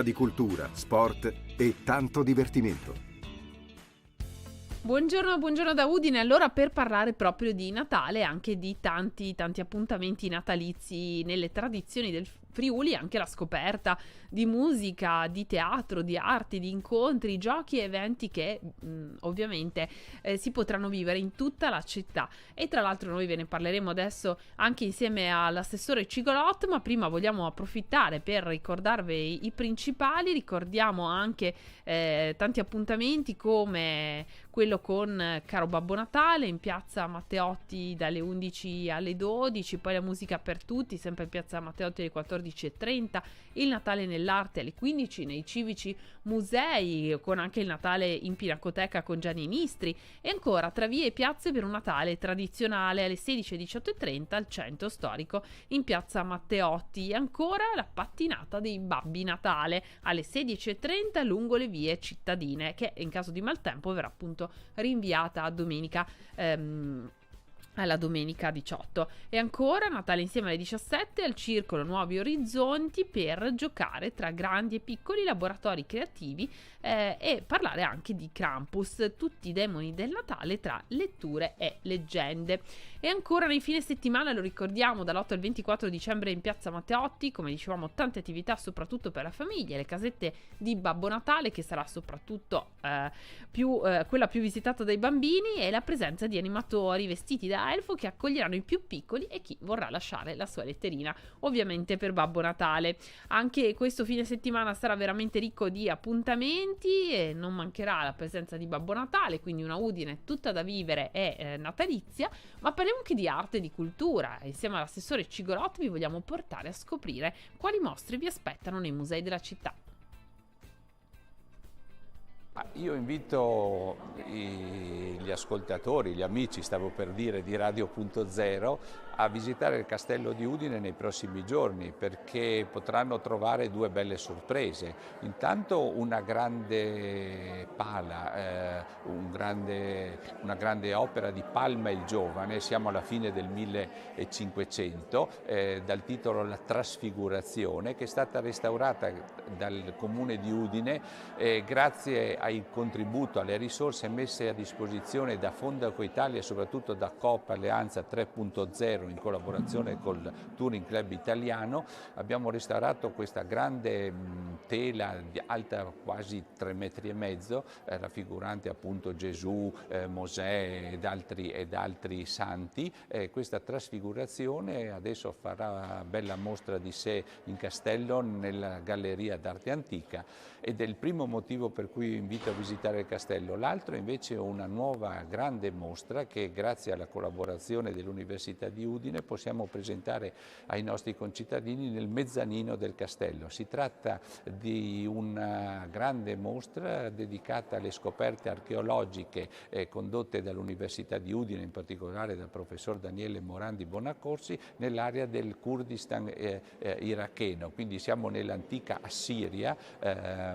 Di cultura, sport e tanto divertimento. Buongiorno, buongiorno da Udine. Allora, per parlare proprio di Natale e anche di tanti appuntamenti natalizi nelle tradizioni del Friuli, anche la scoperta di musica, di teatro, di arti, di incontri, giochi e eventi che ovviamente si potranno vivere in tutta la città. E tra l'altro noi ve ne parleremo adesso anche insieme all'assessore Cigolot, ma prima vogliamo approfittare per ricordarvi i principali. Ricordiamo anche tanti appuntamenti come quello con Caro Babbo Natale in piazza Matteotti dalle 11 alle 12, poi la musica per tutti sempre in piazza Matteotti alle 14:30, il Natale nell'arte alle 15 nei civici musei, con anche il Natale in Pinacoteca con Gianni Nistri, e ancora tra vie e piazze per un Natale tradizionale alle 16 e 18:30 al centro storico in piazza Matteotti, e ancora la pattinata dei Babbi Natale alle 16:30 lungo le vie cittadine, che in caso di maltempo verrà appunto rinviata a domenica alla domenica 18. E ancora Natale insieme alle 17 al Circolo Nuovi Orizzonti per giocare tra grandi e piccoli laboratori creativi e parlare anche di Krampus, tutti i demoni del Natale tra letture e leggende. E ancora nei fine settimana, lo ricordiamo, dall'8 al 24 dicembre in piazza Matteotti, come dicevamo, tante attività soprattutto per la famiglia, le casette di Babbo Natale, che sarà soprattutto quella più visitata dai bambini, e la presenza di animatori vestiti da elfo che accoglieranno i più piccoli e chi vorrà lasciare la sua letterina, ovviamente per Babbo Natale. Anche questo fine settimana sarà veramente ricco di appuntamenti e non mancherà la presenza di Babbo Natale, quindi una Udine tutta da vivere e natalizia. Ma parliamo anche di arte e di cultura. Insieme all'assessore Cigolot vi vogliamo portare a scoprire quali mostre vi aspettano nei musei della città. Io invito gli ascoltatori, gli amici, stavo per dire, di Radio.0 a visitare il Castello di Udine nei prossimi giorni, perché potranno trovare due belle sorprese. Intanto una grande pala, una grande opera di Palma il Giovane, siamo alla fine del 1500, dal titolo La Trasfigurazione, che è stata restaurata dal Comune di Udine grazie al contributo, alle risorse messe a disposizione da Fondaco Italia e soprattutto da Coop Alleanza 3.0 in collaborazione col Touring Club Italiano. Abbiamo restaurato questa grande tela alta quasi 3,5 metri, raffigurante appunto Gesù, Mosè ed altri santi. Questa trasfigurazione adesso farà bella mostra di sé in castello nella Galleria d'Arte Antica, ed è il primo motivo per cui invito a visitare il castello. L'altro invece è una nuova grande mostra che grazie alla collaborazione dell'Università di Udine possiamo presentare ai nostri concittadini nel mezzanino del castello. Si tratta di una grande mostra dedicata alle scoperte archeologiche condotte dall'Università di Udine, in particolare dal professor Daniele Morandi Bonaccorsi, nell'area del Kurdistan iracheno. Quindi siamo nell'antica Assiria,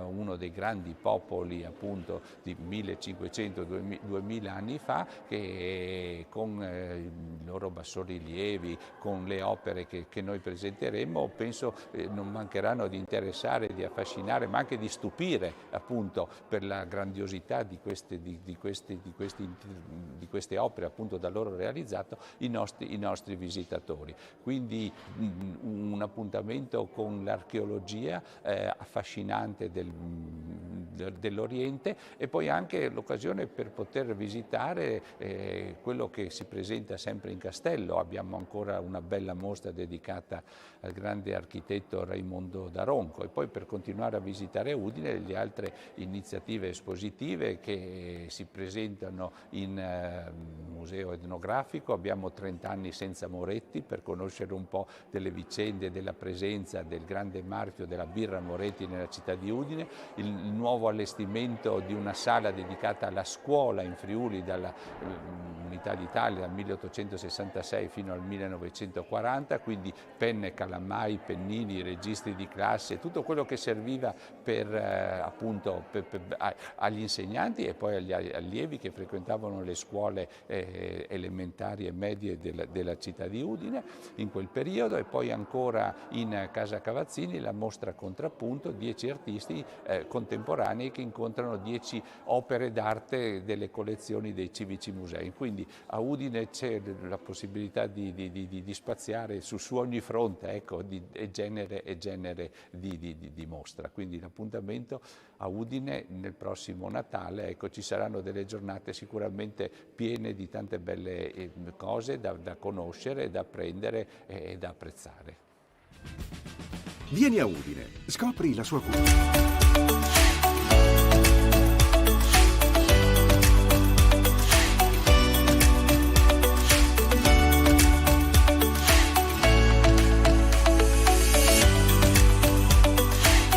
uno dei grandi popoli appunto di 1500-2000 anni fa, che con i loro bassorilievi, con le opere che noi presenteremo, penso non mancheranno di interessare, di affascinare, ma anche di stupire appunto per la grandiosità di queste opere appunto da loro realizzato i nostri visitatori. Quindi un appuntamento con l'archeologia affascinante dell'Oriente, e poi anche l'occasione per poter visitare quello che si presenta sempre in castello. Abbiamo ancora una bella mostra dedicata al grande architetto Raimondo Daronco, e poi per continuare a visitare Udine le altre iniziative espositive che si presentano in museo etnografico. Abbiamo 30 anni senza Moretti, per conoscere un po' delle vicende della presenza del grande marchio della birra Moretti nella città di Udine, il nuovo allestimento di una sala dedicata alla scuola in Friuli dalla dell'Unità d'Italia dal 1866 fino al 1940, quindi penne, calamai, pennini, registri di classe, tutto quello che serviva agli insegnanti e poi agli allievi che frequentavano le scuole elementari e medie della città di Udine in quel periodo, e poi ancora in Casa Cavazzini la mostra Contrappunto, 10 artisti contemporanei che incontrano 10 opere d'arte delle collezioni dei civici musei. Quindi a Udine c'è la possibilità di spaziare su ogni fronte, ecco, e genere di mostra. Quindi l'appuntamento a Udine nel prossimo Natale, ecco, ci saranno delle giornate sicuramente piene di tante belle cose da conoscere, da apprendere e da apprezzare. Vieni a Udine, scopri la sua cultura.